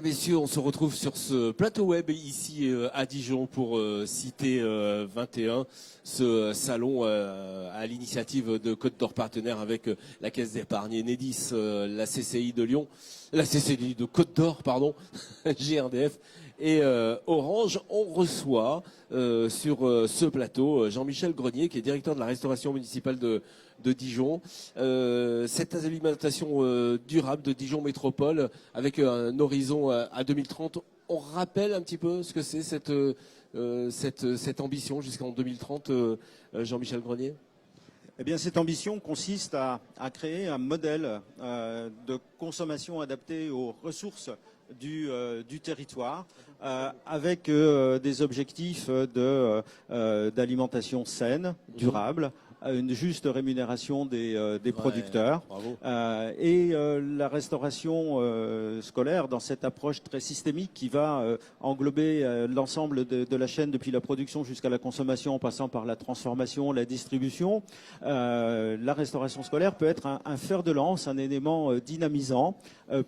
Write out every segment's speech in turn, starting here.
Messieurs, on se retrouve sur ce plateau web ici à Dijon pour Cité 21, ce salon à l'initiative de Côte d'Or Partenaire avec la Caisse d'épargne Enedis, la CCI de Lyon, la CCI de Côte d'Or, pardon, GRDF et Orange. On reçoit sur ce plateau Jean-Michel Grenier, qui est directeur de la restauration municipale de Dijon. Cette alimentation durable de Dijon Métropole avec un horizon à 2030. On rappelle un petit peu ce que c'est cette ambition jusqu'en 2030, Jean-Michel Grenier. Eh bien, cette ambition consiste à créer un modèle de consommation adapté aux ressources du territoire, avec des objectifs d'alimentation saine, durable, une juste rémunération des producteurs, et la restauration scolaire dans cette approche très systémique qui va englober l'ensemble de la chaîne depuis la production jusqu'à la consommation en passant par la transformation, la distribution. La restauration scolaire peut être un fer de lance, un élément dynamisant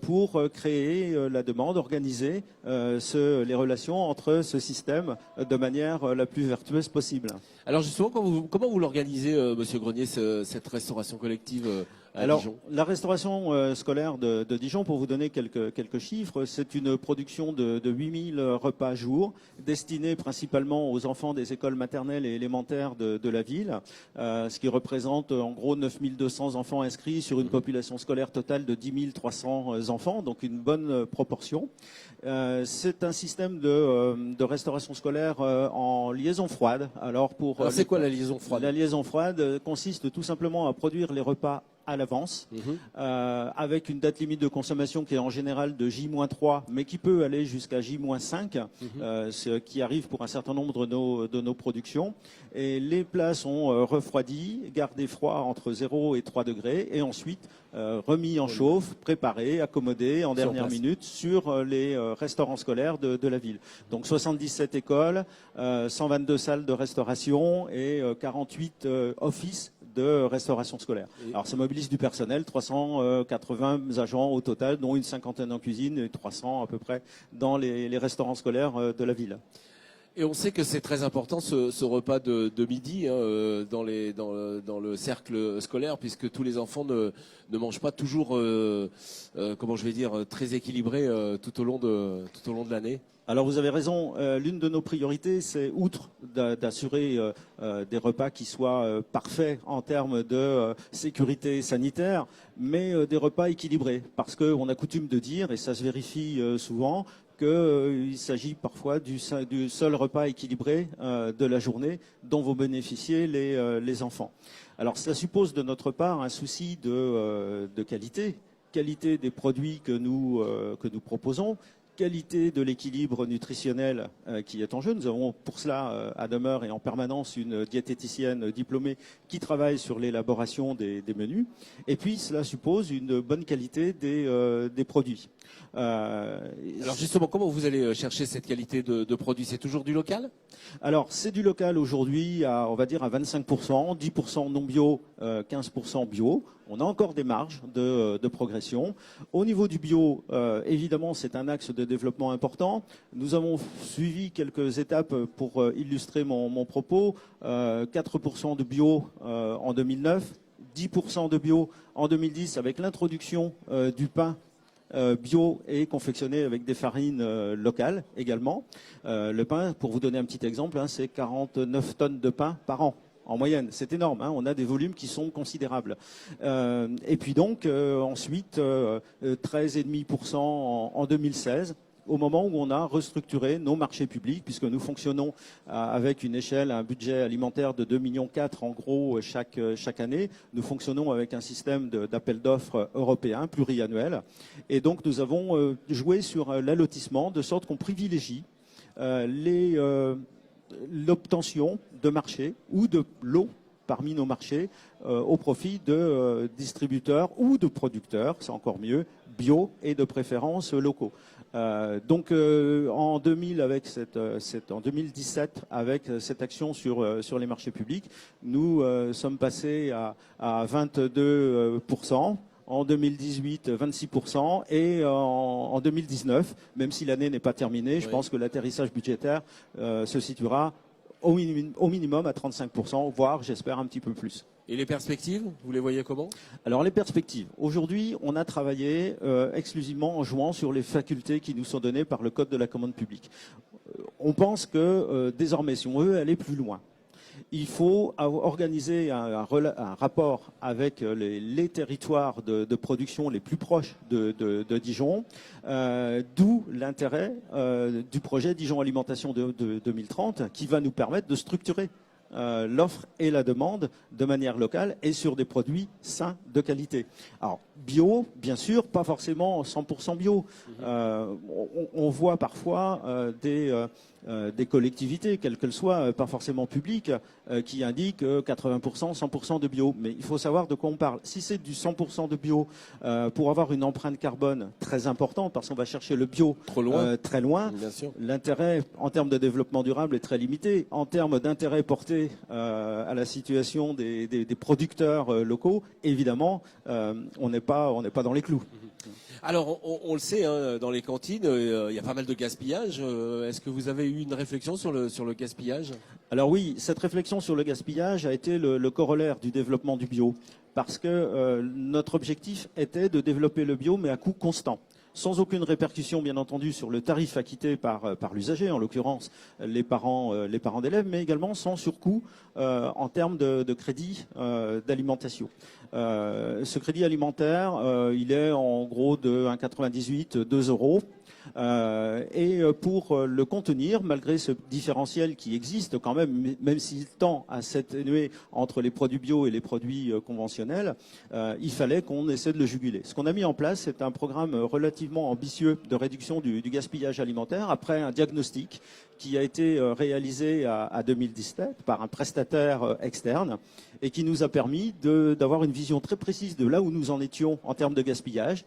pour créer la demande, organiser les relations entre ce système de manière la plus vertueuse possible. Alors justement, comment vous l'organisez, Monsieur Grenier, cette restauration collective à Dijon ? La restauration scolaire de Dijon, pour vous donner quelques chiffres, c'est une production de 8000 repas jour, destinés principalement aux enfants des écoles maternelles et élémentaires de la ville, ce qui représente en gros 9200 enfants inscrits sur une population scolaire totale de 10 300 enfants, donc une bonne proportion. C'est un système de restauration scolaire en liaison froide. Alors c'est quoi la liaison froide ? La liaison froide consiste tout simplement à produire les repas à l'avance, avec une date limite de consommation qui est en général de J-3, mais qui peut aller jusqu'à J-5, ce qui arrive pour un certain nombre de nos productions. Et les plats sont refroidis, gardés froids entre 0 et 3 degrés, et ensuite remis en chauffe, préparés, accommodés en dernière minute sur les restaurants scolaires de la ville. Donc 77 écoles, 122 salles de restauration et 48 offices de restauration scolaire. Alors ça mobilise du personnel, 380 agents au total, dont une cinquantaine en cuisine et 300 à peu près dans les restaurants scolaires de la ville. Et on sait que c'est très important ce repas de midi dans le cercle scolaire, puisque tous les enfants ne mangent pas toujours, très équilibré tout au long de l'année. Alors vous avez raison, l'une de nos priorités, c'est outre d'assurer des repas qui soient parfaits en termes de sécurité sanitaire, mais des repas équilibrés. Parce qu'on a coutume de dire, et ça se vérifie souvent, qu'il s'agit parfois du seul repas équilibré de la journée dont vont bénéficier les enfants. Alors ça suppose de notre part un souci de qualité des produits que nous proposons, qualité de l'équilibre nutritionnel qui est en jeu. Nous avons pour cela à demeure et en permanence une diététicienne diplômée qui travaille sur l'élaboration des menus. Et puis cela suppose une bonne qualité des produits. Alors justement, comment vous allez chercher cette qualité de produits ? C'est toujours du local ? Alors c'est du local aujourd'hui, on va dire à 25%, 10% non bio, 15% bio. On a encore des marges de progression. Au niveau du bio, évidemment, c'est un axe de développement important. Nous avons suivi quelques étapes pour illustrer mon propos. 4% de bio en 2009, 10% de bio en 2010 avec l'introduction du pain bio et confectionné avec des farines locales également. Le pain, pour vous donner un petit exemple, c'est 49 tonnes de pain par an. En moyenne, c'est énorme, on a des volumes qui sont considérables. Et puis donc, ensuite, 13,5% en 2016, au moment où on a restructuré nos marchés publics, puisque nous fonctionnons avec une échelle, un budget alimentaire de 2,4 millions en gros chaque année. Nous fonctionnons avec un système d'appel d'offres européen pluriannuel. Et donc, nous avons joué sur l'allotissement, de sorte qu'on privilégie l'obtention de marchés ou de lots parmi nos marchés au profit de distributeurs ou de producteurs, c'est encore mieux, bio et de préférence locaux. Donc en 2017, avec cette action sur les marchés publics, nous sommes passés à 22%. en 2018 26% et en 2019, même si l'année n'est pas terminée, je pense que l'atterrissage budgétaire se situera au minimum à 35%, voire j'espère un petit peu plus. Et les perspectives, vous les voyez comment? Alors les perspectives. Aujourd'hui, on a travaillé exclusivement en jouant sur les facultés qui nous sont données par le Code de la commande publique. On pense que désormais, si on veut aller plus loin, il faut organiser un rapport avec les territoires de production les plus proches de Dijon, d'où l'intérêt du projet Dijon Alimentation de 2030 qui va nous permettre de structurer l'offre et la demande de manière locale et sur des produits sains de qualité. Alors, bio, bien sûr, pas forcément 100% bio. On voit parfois des collectivités, quelles qu'elles soient, pas forcément publiques, qui indiquent 80%, 100% de bio. Mais il faut savoir de quoi on parle. Si c'est du 100% de bio, pour avoir une empreinte carbone très importante, parce qu'on va chercher le bio très loin, l'intérêt en termes de développement durable est très limité. En termes d'intérêt porté à la situation des producteurs locaux, évidemment, on n'est pas dans les clous. Alors, on le sait, hein, dans les cantines, il y a pas mal de gaspillage. Est-ce que vous avez eu une réflexion sur le gaspillage? Alors oui, cette réflexion sur le gaspillage a été le corollaire du développement du bio, parce que notre objectif était de développer le bio, mais à coût constant, sans aucune répercussion, bien entendu, sur le tarif acquitté par l'usager, en l'occurrence les parents d'élèves, mais également sans surcoût en termes de crédit d'alimentation. Ce crédit alimentaire, il est en gros de 1,98, 2 euros. Et pour le contenir, malgré ce différentiel qui existe quand même s'il tend à s'atténuer entre les produits bio et les produits conventionnels, il fallait qu'on essaie de le juguler. Ce qu'on a mis en place, c'est un programme relativement ambitieux de réduction du gaspillage alimentaire après un diagnostic qui a été réalisé à 2017 par un prestataire externe et qui nous a permis d'avoir une vision très précise de là où nous en étions en termes de gaspillage.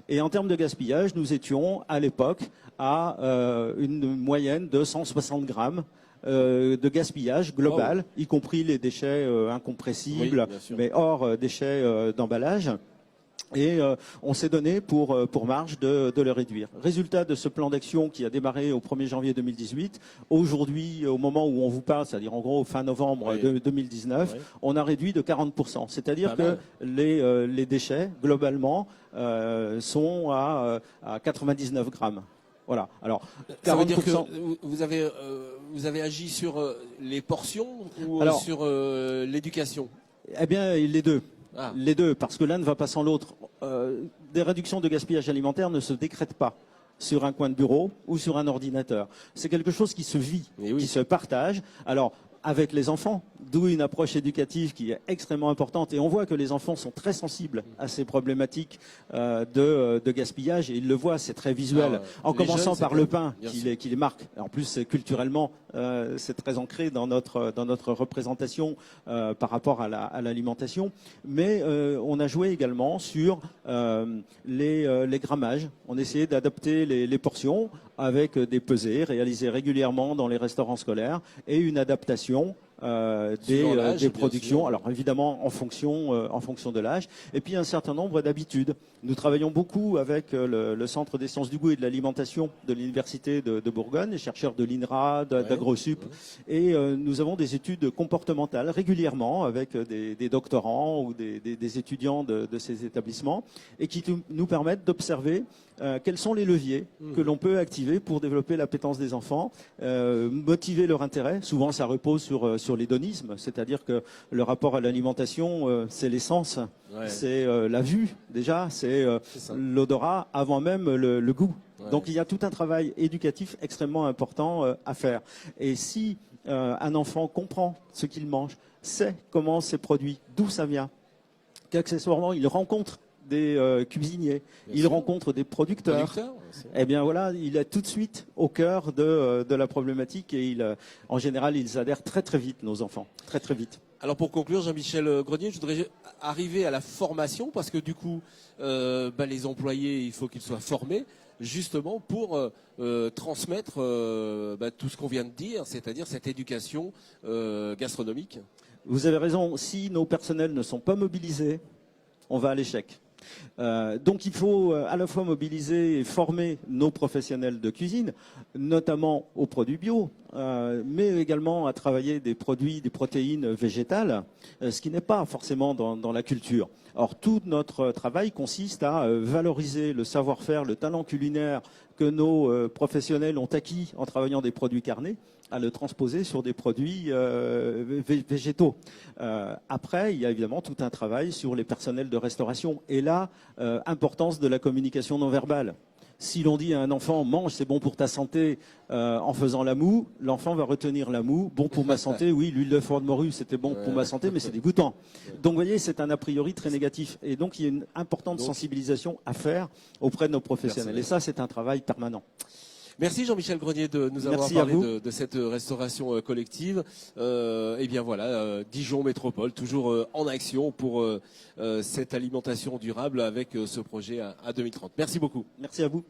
Et en termes de gaspillage, nous étions à l'époque à une moyenne de 160 grammes de gaspillage global, y compris les déchets incompressibles, mais hors déchets d'emballage. Et on s'est donné pour marge de le réduire. Résultat de ce plan d'action qui a démarré au 1er janvier 2018, aujourd'hui, au moment où on vous parle, c'est-à-dire en gros fin novembre 2019, on a réduit de 40%. C'est-à-dire que les déchets, globalement, sont à 99 grammes. Voilà. Alors, 40%... Ça veut dire que vous avez agi sur les portions ou sur l'éducation? Eh bien, les deux. Les deux, parce que l'un ne va pas sans l'autre. Des réductions de gaspillage alimentaire ne se décrètent pas sur un coin de bureau ou sur un ordinateur. C'est quelque chose qui se vit, qui se partage. Alors, avec les enfants, d'où une approche éducative qui est extrêmement importante. Et on voit que les enfants sont très sensibles à ces problématiques de gaspillage. Et ils le voient, c'est très visuel. En commençant par le pain qui les marque. En plus, culturellement, c'est très ancré dans notre représentation par rapport à l'alimentation. Mais on a joué également sur les grammages. On essayait d'adapter les portions avec des pesées réalisées régulièrement dans les restaurants scolaires et une adaptation des productions, alors évidemment en fonction de l'âge, et puis un certain nombre d'habitudes. Nous travaillons beaucoup avec le Centre des sciences du goût et de l'alimentation de l'Université de Bourgogne, les chercheurs de l'INRA, d'AgroSup, et nous avons des études comportementales régulièrement avec des doctorants ou des étudiants de ces établissements, et qui nous permettent d'observer quels sont les leviers que l'on peut activer pour développer l'appétence des enfants, motiver leur intérêt. Souvent, ça repose sur l'hédonisme, c'est-à-dire que le rapport à l'alimentation, c'est l'essence, c'est la vue déjà, c'est l'odorat avant même le goût. Donc il y a tout un travail éducatif extrêmement important à faire. Et si un enfant comprend ce qu'il mange, sait comment c'est produit, d'où ça vient, qu'accessoirement il rencontre des cuisiniers, il rencontre des producteurs. Eh bien voilà, il est tout de suite au cœur de la problématique et en général, ils adhèrent très très vite, nos enfants, très très vite. Alors pour conclure, Jean-Michel Grenier, je voudrais arriver à la formation parce que du coup, les employés, il faut qu'ils soient formés justement pour transmettre tout ce qu'on vient de dire, c'est-à-dire cette éducation gastronomique. Vous avez raison, si nos personnels ne sont pas mobilisés, on va à l'échec. Donc il faut à la fois mobiliser et former nos professionnels de cuisine, notamment aux produits bio, mais également à travailler des produits, des protéines végétales, ce qui n'est pas forcément dans la culture. Or, tout notre travail consiste à valoriser le savoir-faire, le talent culinaire que nos professionnels ont acquis en travaillant des produits carnés, à le transposer sur des produits végétaux. Après, il y a évidemment tout un travail sur les personnels de restauration. Et là, importance de la communication non verbale. Si l'on dit à un enfant, mange, c'est bon pour ta santé, en faisant la moue, l'enfant va retenir la moue. Bon pour ma santé, oui, l'huile de foie de morue, c'était bon pour ma santé, mais c'est dégoûtant. Donc, vous voyez, c'est un a priori très négatif. Et donc, il y a une importante sensibilisation à faire auprès de nos professionnels. Et ça, c'est un travail permanent. Merci Jean-Michel Grenier de nous avoir parlé de cette restauration collective. Et bien voilà, Dijon Métropole, toujours en action pour cette alimentation durable avec ce projet à 2030. Merci beaucoup. Merci à vous.